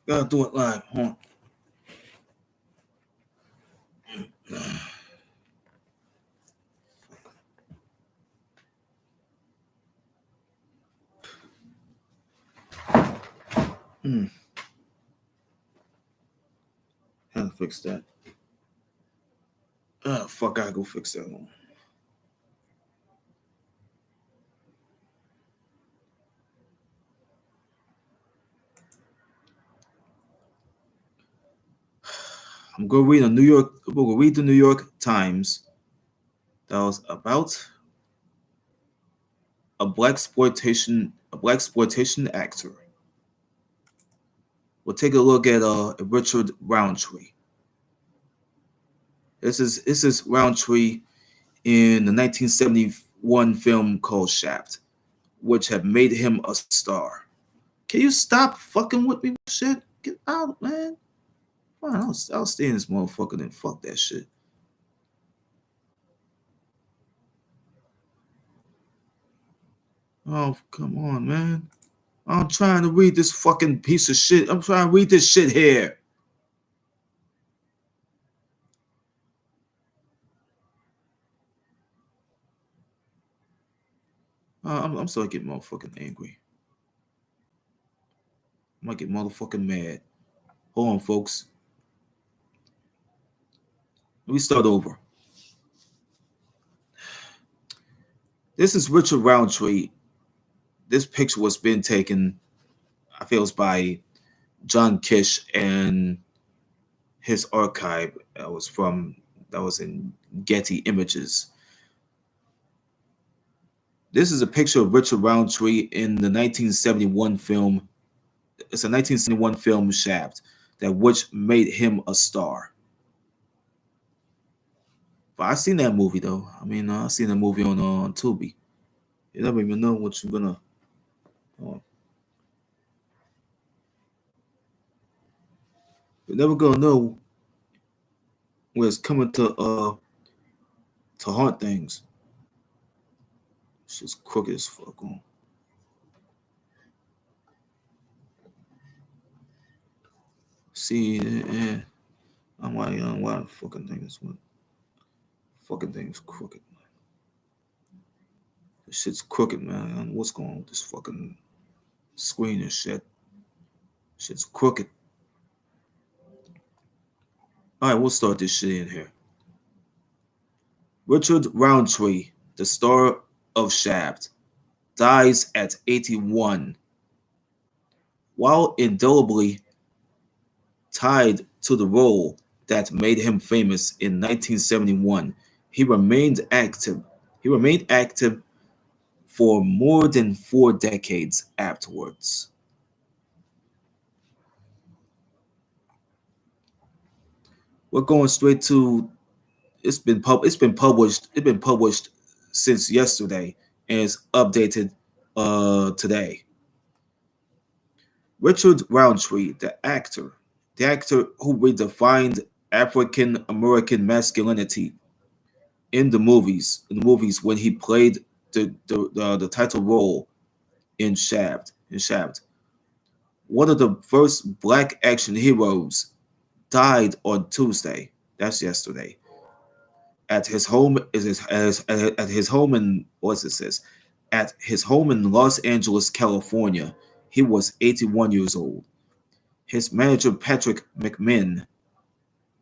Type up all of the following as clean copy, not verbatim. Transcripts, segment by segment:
Gotta do it live. Hold on. How to fix that? Fuck, I gotta go fix that one. I'm gonna read the New York Times that was about a blaxploitation actor. We'll take a look at Richard Roundtree. This is Roundtree in the 1971 film called Shaft, which have made him a star. Can you stop fucking with me, shit? Get out, man. Fine, I'll stay in this motherfucker and fuck that shit. Oh, come on, man. I'm trying to read this fucking piece of shit. I'm trying to read this shit here. I'm starting to get motherfucking angry. I might get motherfucking mad. Hold on, folks. Let me start over. This is Richard Roundtree. This picture was being taken, I feel it's by John Kish and his archive that was in Getty Images. This is a picture of Richard Roundtree in the 1971 film. It's a 1971 film Shaft, that which made him a star. But I seen that movie though. I mean, I seen that movie on Tubi. You never even know what you're gonna. You're never gonna know when it's coming to haunt things. It's just crooked as fuck. See, yeah. I'm why the fucking thing is what? Fucking thing's crooked. This shit's crooked, man. What's going on with this fucking screen and shit? Shit's crooked. All right, we'll start this shit in here. Richard Roundtree, the star of Shaft, dies at 81. While indelibly tied to the role that made him famous in 1971, he remained active. He remained active for more than 4 decades afterwards. We're going straight to it's been published since yesterday and it's updated today. Richard Roundtree, the actor who redefined African American masculinity in the movies when he played the title role in Shaft. One of the first black action heroes died on Tuesday. That's yesterday. At his home at his home in at his home in Los Angeles, California. He was 81 years old. His manager Patrick McMinn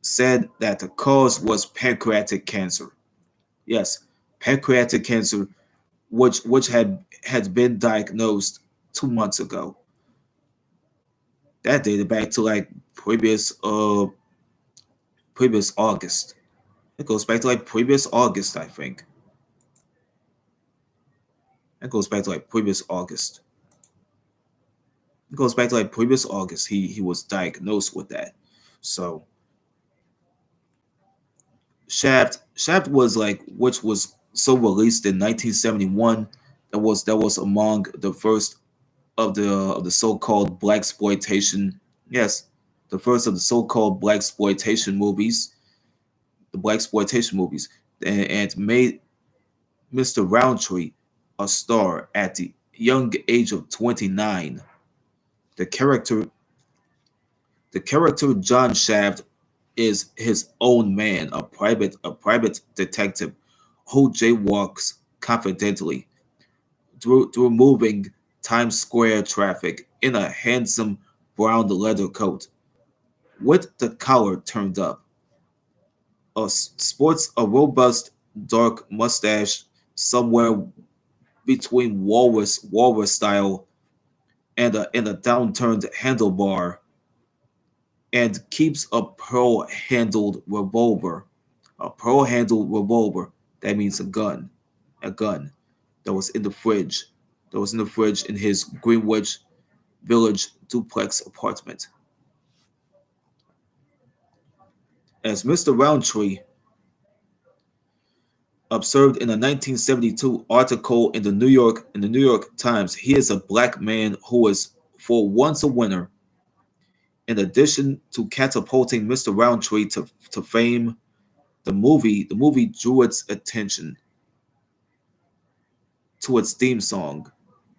said that the cause was pancreatic cancer. Yes, pancreatic cancer, which had been diagnosed 2 months ago. That dated back to like previous August. It goes back to like previous August, I think. That goes back to like previous August. It goes back to like previous August. He was diagnosed with that. So Shaft was like which was so released in 1971. That was among the first of the so-called blaxploitation. Yes, the first of the so-called blaxploitation movies. The blaxploitation movies, and made Mr. Roundtree a star at the young age of 29. The character The character John Shaft is his own man, a private detective who jaywalks confidently through moving Times Square traffic in a handsome brown leather coat with the collar turned up. Sports a robust dark mustache somewhere between walrus style and a downturned handlebar, and keeps a pearl-handled revolver. A pearl-handled revolver. That means a gun. A gun that was in the fridge. That was in the fridge in his Greenwich Village duplex apartment. As Mr. Roundtree observed in a 1972 article in the New York Times, he is a black man who is for once a winner. In addition to catapulting Mr. Roundtree to fame, the movie drew its attention to its theme song,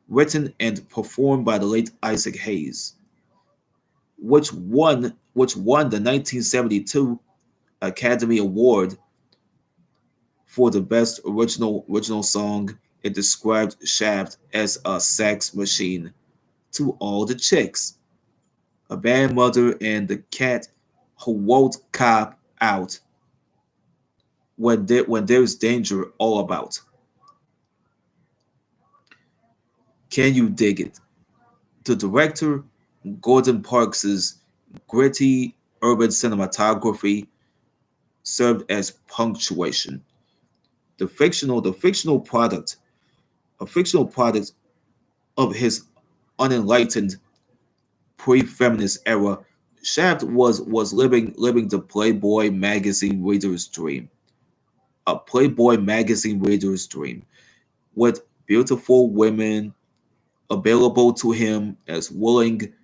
written and performed by the late Isaac Hayes, which won the 1972 Academy Award for the best original song. It described Shaft as a sex machine to all the chicks, a bad mother and the cat who won't cop out when there's danger all about. Can you dig it? The director, Gordon Parks's gritty urban cinematography served as punctuation. A fictional product of his unenlightened pre-feminist era, Shaft was living the Playboy magazine reader's dream. A Playboy magazine reader's dream, with beautiful women available to him as willing,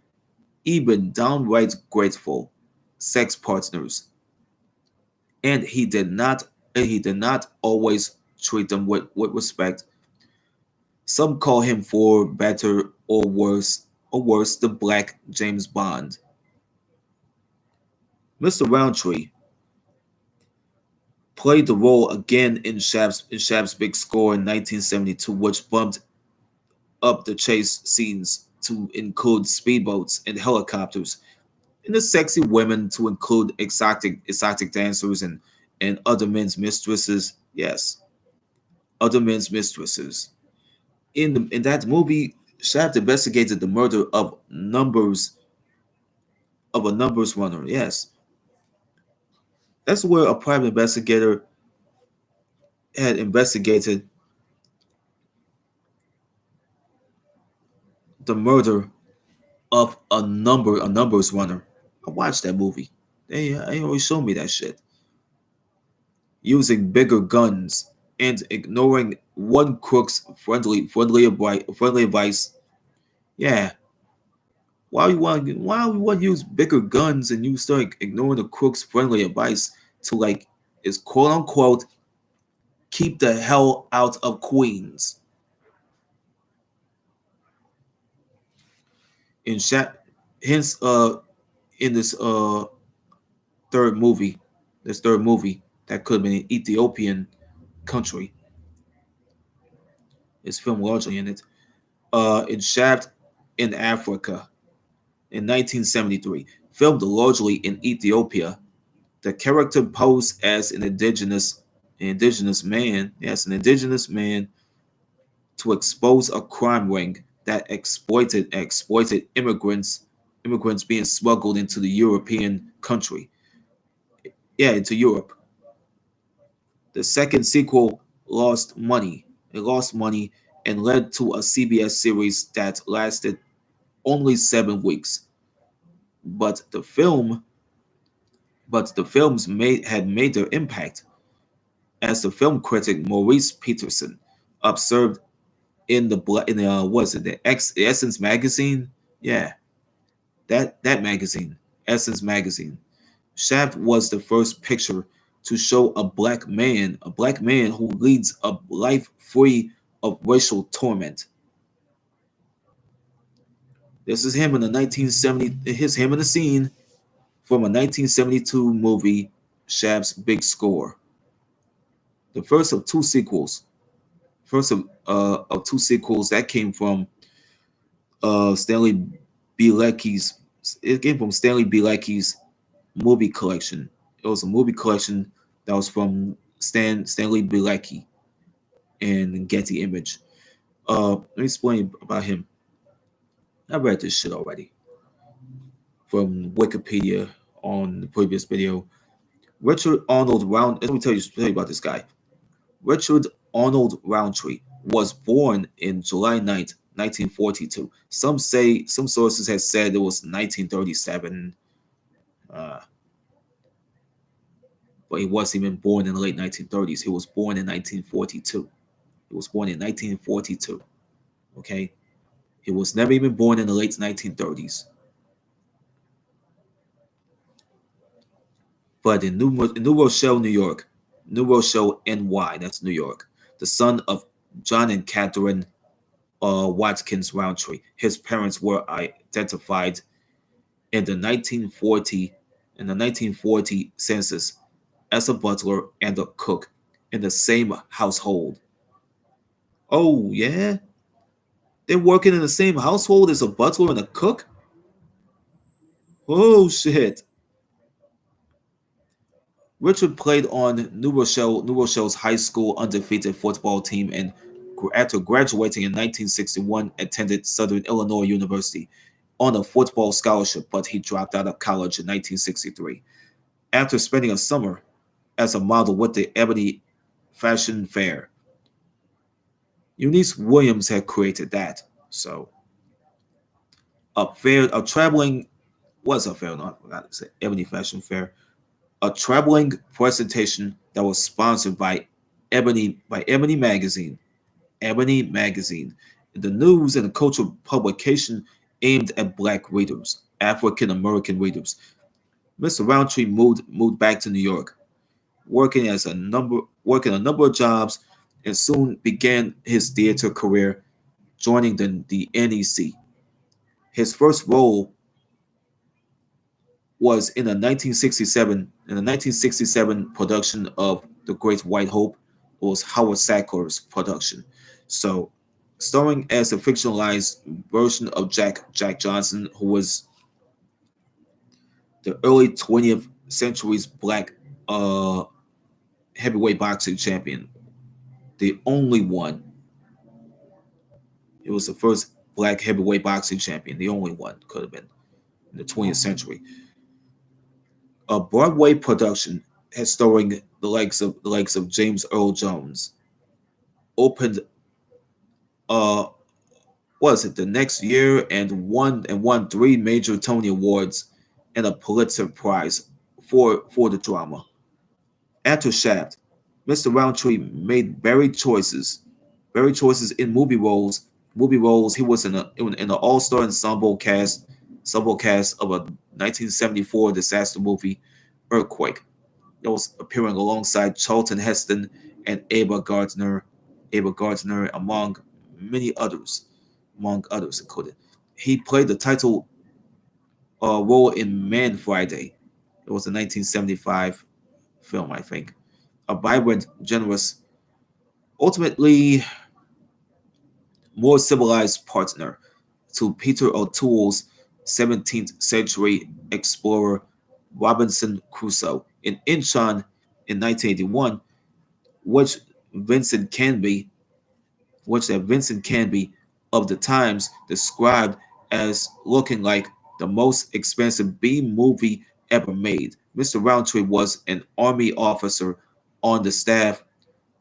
even downright grateful sex partners, and he did not always treat them with respect. Some call him for better or worse the Black James Bond. Mr. Roundtree played the role again in Shaft's big score in 1972, which bumped up the chase scenes to include speedboats and helicopters, and the sexy women to include exotic dancers and other men's mistresses. Yes, other men's mistresses. In that movie, Shaft investigated the murder of a numbers runner. Yes, that's where a private investigator had investigated the murder of a numbers runner. I watched that movie. They always show me that shit. Using bigger guns and ignoring one crook's friendly advice. Yeah, why you want to use bigger guns and you start ignoring the crook's friendly advice to, like, is quote unquote keep the hell out of Queens. In Sha- Hence in third movie, this third movie that could have been an Ethiopian country is filmed largely in it. In Shaft in Africa in 1973, filmed largely in Ethiopia. The character posed as an indigenous man, yes, an indigenous man, to expose a crime ring that exploited immigrants being smuggled into the European country. Yeah, into Europe. The second sequel lost money. It lost money and led to a CBS series that lasted only 7 weeks. But the film, but the films made their impact, as the film critic Maurice Peterson observed in the Essence magazine. Yeah, that magazine, Essence magazine. Shaft was the first picture to show a black man who leads a life free of racial torment. This is him in the 1970. His him in the scene. from a 1972 movie, Shab's Big Score, the first of two sequels. First of two sequels that came from Stanley Bielecki's. It came from Stanley Bielecki's movie collection. It was a movie collection that was from Stanley Bielecki and Getty Image. Let me explain about him. I read this shit already from Wikipedia on the previous video. Richard Arnold Round. Let me tell you about this guy. Richard Arnold Roundtree was born in July 9th, 1942. Some sources have said it was 1937, uh, but he wasn't even born in the late 1930s. He was born in 1942. He was born in 1942. Okay, he was never even born in the late 1930s. But in New Rochelle, New York, New Rochelle, NY, that's New York, the son of John and Catherine Watkins Roundtree. His parents were identified in the 1940 census as a butler and a cook in the same household. Oh yeah, they're working in the same household as a butler and a cook. Oh shit. Richard played on New Rochelle's high school undefeated football team and after graduating in 1961 attended Southern Illinois University on a football scholarship, but he dropped out of college in 1963. After spending a summer as a model with the Ebony Fashion Fair, Eunice Williams had created that. So a traveling was a fair, not I say Ebony Fashion Fair, a traveling presentation that was sponsored by Ebony Magazine. Ebony Magazine, the news and cultural publication aimed at black readers, African American readers. Mr. Roundtree moved back to New York, working a number of jobs, and soon began his theater career, joining the NEC. His first role was in the 1967 production of The Great White Hope. It was Howard Sacker's production. So, starring as a fictionalized version of Jack Johnson, who was the early 20th century's black uh, heavyweight boxing champion, the only one. It was the first black heavyweight boxing champion, the only one could have been in the 20th century. A Broadway production has starring the likes of James Earl Jones opened uh was it the next year and won three major Tony Awards and a Pulitzer Prize for the drama. After Shaft, Mr. Roundtree made varied choices in movie roles. Movie roles. He was in an all-star ensemble cast of a 1974 disaster movie, Earthquake. That was appearing alongside Charlton Heston and Ava Gardner, among others included. He played the title role in Man Friday. It was a 1975 film, I think. A vibrant, generous, ultimately more civilized partner to Peter O'Toole's 17th century explorer Robinson Crusoe in Inchon in 1981, which Vincent Canby, Vincent Canby of the Times described as looking like the most expensive B movie ever made. Mr. Roundtree was an Army officer on the staff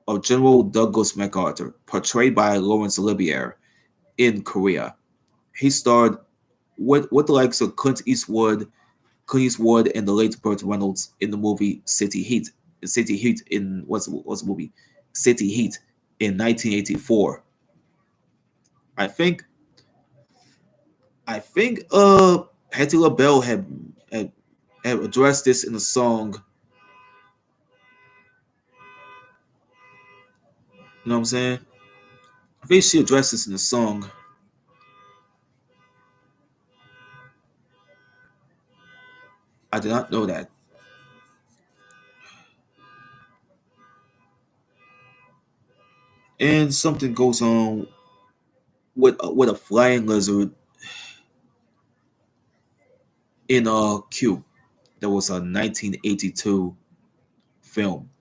of General Douglas MacArthur, portrayed by Laurence Olivier in Korea. He starred with the likes of Clint Eastwood, and the late Burt Reynolds in the movie City Heat. City Heat in what's the movie? City Heat in 1984. I think Patti LaBelle had had addressed this in a song. You know what I'm saying? I think she addressed this in a song. I did not know that. And something goes on with a flying lizard in Q. There was a 1982 film.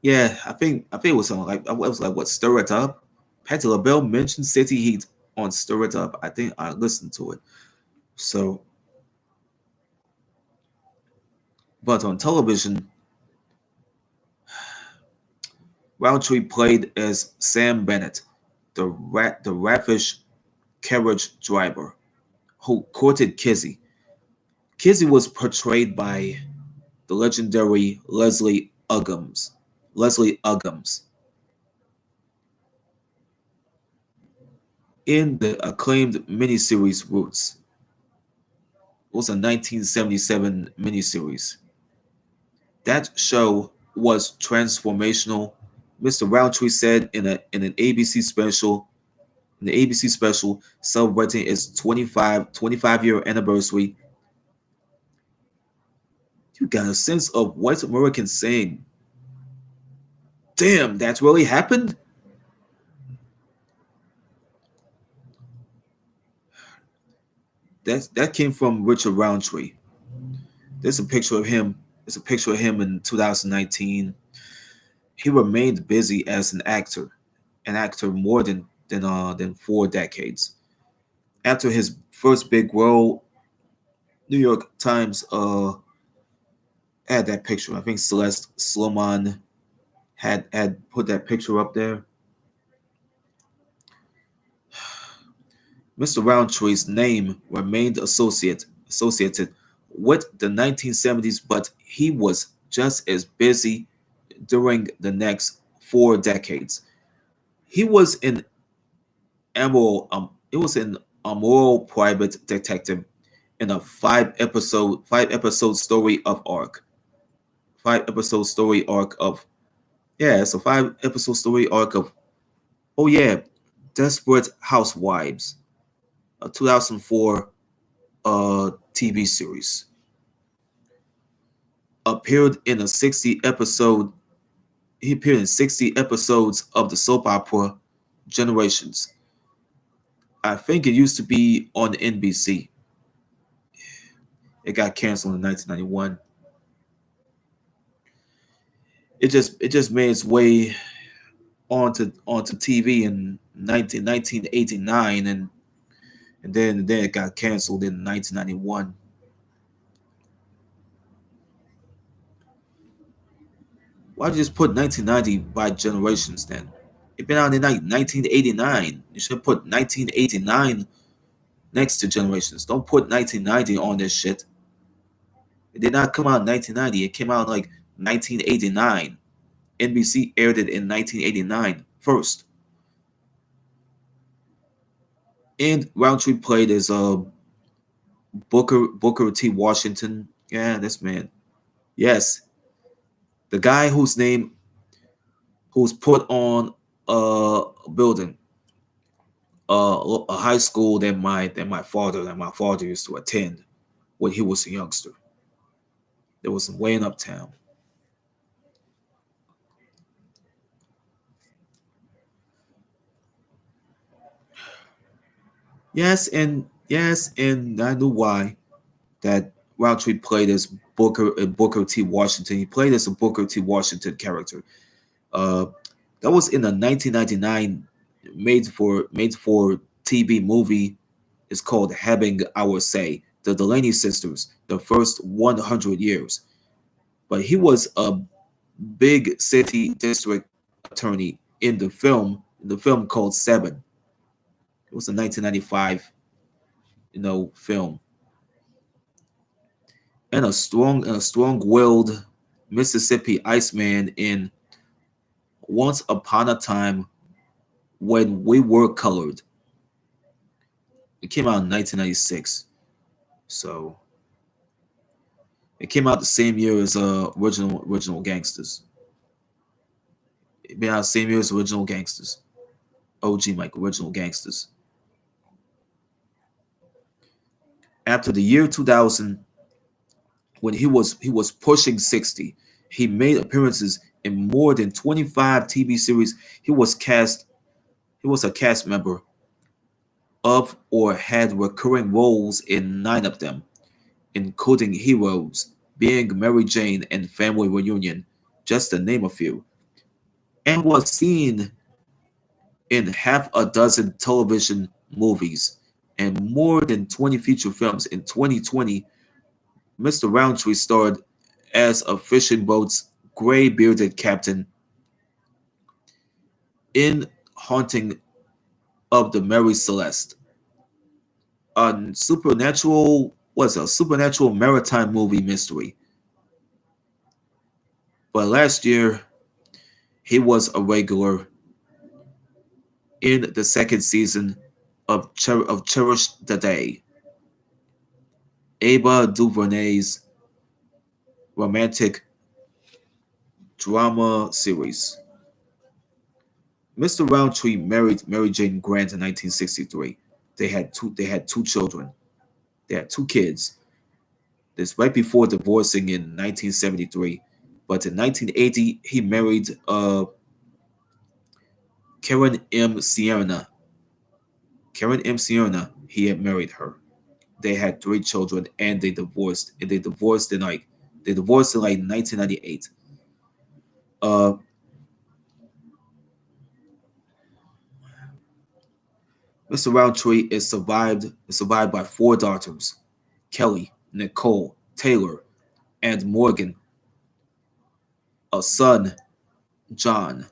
Yeah, I think it was something like I was like what Stir It Up. Patti LaBelle mentioned City Heat on Stir It Up. I think I listened to it. So, but on television, Roundtree played as Sam Bennett, the raffish carriage driver who courted Kizzy. Kizzy was portrayed by the legendary Leslie Uggams. Leslie Uggams in the acclaimed miniseries Roots. It was a 1977 miniseries. That show was transformational. Mr. Roundtree said in an ABC special, in the ABC special celebrating its 25-year anniversary, you got a sense of white Americans saying, "Damn, that's really happened." That came from Richard Roundtree. There's a picture of him. There's a picture of him in 2019. He remained busy as an actor more than 4 decades. After his first big role, New York Times had that picture. I think Celeste Sloman had put that picture up there. Mr. Roundtree's name remained associated with the 1970s, but he was just as busy during the next 4 decades. He was in it was an amoral private detective in a five episode story of arc. 5 episode story arc of yeah, it's a 5 episode story arc of oh yeah, Desperate Housewives, a 2004 TV series. Appeared in a 60 episode He appeared in 60 episodes of the soap opera Generations. I think it used to be on NBC. It got canceled in 1991. It just made its way onto TV in 1989 and then it got canceled in 1991. Why'd you just put 1990 by generations then? It been out in like 1989. You should put 1989 next to generations. Don't put 1990 on this shit. It did not come out in 1990. It came out in like 1989. NBC aired it in 1989 first. And Roundtree played as Booker T. Washington. Yeah, this man. Yes, the guy who's put on a building, a high school that my father used to attend when he was a youngster. There was some way in uptown. Yes, and I knew why that Roundtree played as Booker T. Washington. He played as a Booker T. Washington character. Uh, that was in a 1999 made for TV movie. It's called Having Our Say. The Delaney sisters, the first 100 years. But he was a big city district attorney in the film called Seven. It was a 1995, film, and a strong-willed Mississippi Iceman in Once Upon a Time When We Were Colored. It came out in 1996, so it came out the same year as original Gangsters. It came out the same year as original Gangsters. OG Mike, original Gangsters. After the year 2000, when he was pushing 60, he made appearances in more than 25 TV series. He was cast he was a cast member of or had recurring roles in 9 of them, including Heroes, Being Mary Jane, and Family Reunion, just to name a few, and was seen in half a dozen television movies and more than 20 feature films. In 2020, Mr. Roundtree starred as a fishing boat's gray bearded captain in Haunting of the Mary Celeste, a supernatural maritime movie mystery. But last year, he was a regular in the second season of Cherish the Day, Ava DuVernay's romantic drama series. Mr. Roundtree married Mary Jane Grant in 1963. They had two children. They had 2 kids. This right before divorcing in 1973. But in 1980, he married Karen M. Sierra. Karen M. Sierra. He had married her. They had 3 children, and they divorced. And they divorced in like 1998. Uh, Mr. Roundtree is survived by 4 daughters: Kelly, Nicole, Taylor, and Morgan, a son, John,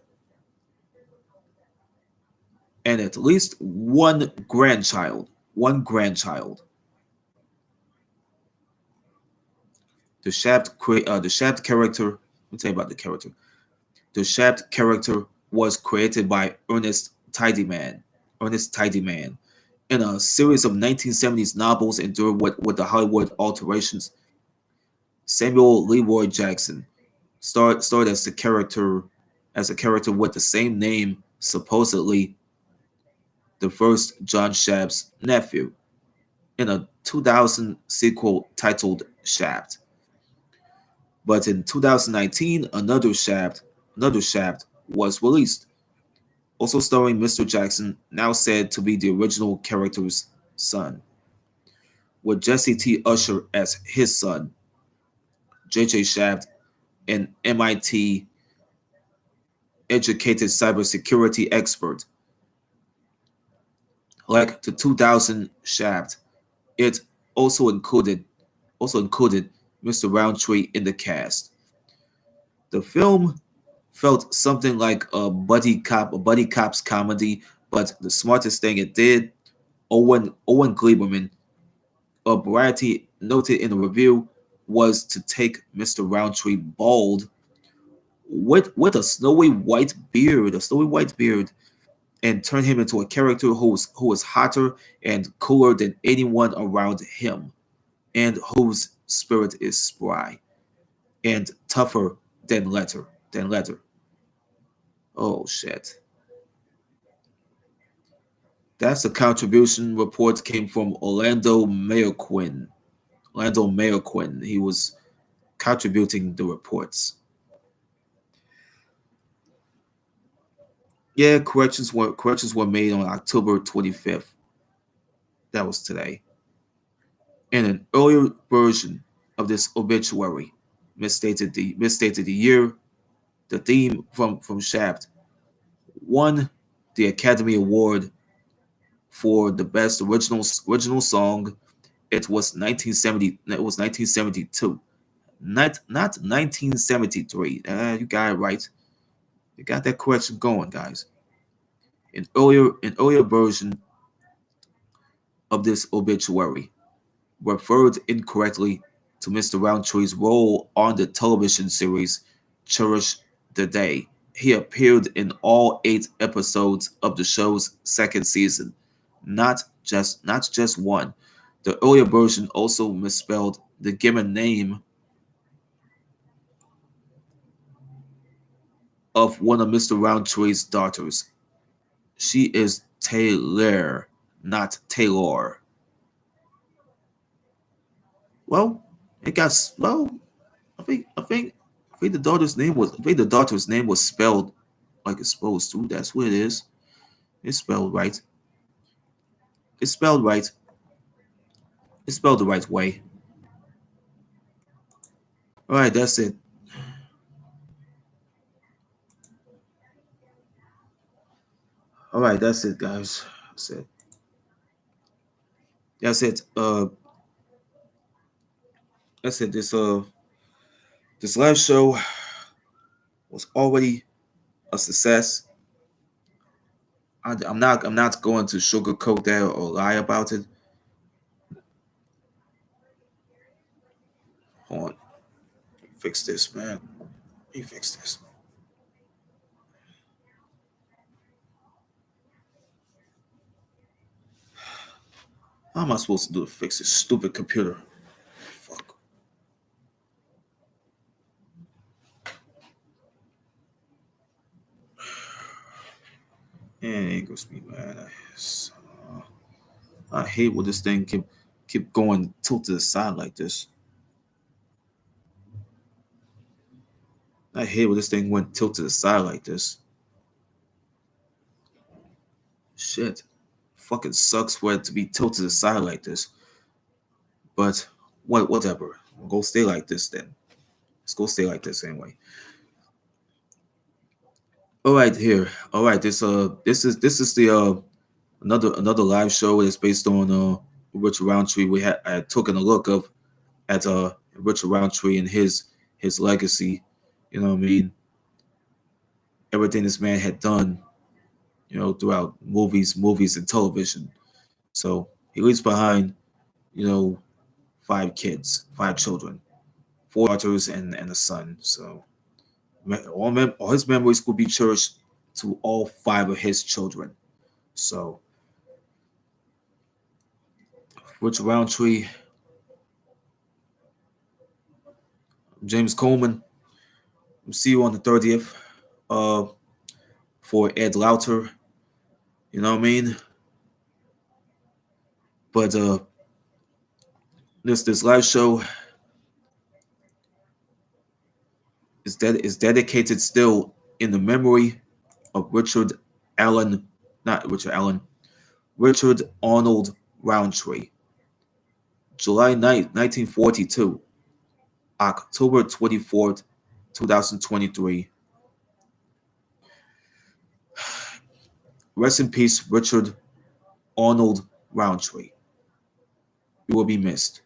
and at least one grandchild. One grandchild. The Shaft character. Let me tell you about the character. The Shaft character was created by Ernest Tidyman, in a series of 1970s novels endured with the Hollywood alterations. Samuel Leroy Jackson starred as a character with the same name, supposedly the first John Shaft's nephew, in a 2000 sequel titled Shaft. But in 2019, another Shaft was released, also starring Mr. Jackson, now said to be the original character's son, with Jesse T. Usher as his son. J.J. Shaft, an MIT educated cybersecurity expert. Like the 2000 Shaft, it also included also included Mr. Roundtree in the cast. The film felt something like a buddy cops comedy, but the smartest thing it did, Owen Gleiberman of Variety noted in a review, was to take Mr. Roundtree bald with a snowy white beard, and turn him into a character who is hotter and cooler than anyone around him, and whose spirit is spry and tougher than leather. Oh shit. That's a contribution report came from Orlando Mayor Quinn. He was contributing the reports. Yeah, corrections were made on October 25th. That was today. In an earlier version of this obituary, misstated the year. The theme from Shaft won the Academy Award for the best original song. It was 1970. It was 1972, not 1973. You got it right. You got that correction going, guys. An earlier version of this obituary referred incorrectly to Mr. Roundtree's role on the television series Cherish the Day. He appeared in all 8 episodes of the show's second season, not just one. The earlier version also misspelled the given name of one of Mr. Roundtree's daughters. She is Taylor, not Taylor. well, it got well. I think the daughter's name was spelled like it's supposed to. That's what it is. It's spelled right. It's spelled right. It's spelled the right way. All right, that's it. All right, that's it, guys. That's it. That's it. That's it. This live show was already a success. I'm not going to sugarcoat that or lie about it. Hold on, fix this, man. Let me fix this. How am I supposed to do to fix this stupid computer? Fuck. Man, it goes me, man. I hate when this thing keep going tilt to the side like this. I hate when this thing went tilt to the side like this. Shit. Fucking sucks for it to be tilted to the side like this. But whatever. We'll go stay like this then. Let's go stay like this anyway. All right, here. All right, this is the another live show that's based on Richard Roundtree. I had taken a look of at Richard Roundtree and his legacy. You know what I mean? Everything this man had done, throughout movies and television. So he leaves behind, you know, five kids, five children, four daughters and a son. So all his memories will be cherished to all five of his children. So Richard Roundtree, James Coleman. See you on the 30th. Uh, for Ed Lauter. You know what I mean? But this live show is dedicated still in the memory of Richard Allen, not Richard Allen, Richard Arnold Roundtree. July 9th, 1942, October 24th, 2023. Rest in peace, Richard Arnold Roundtree. You will be missed.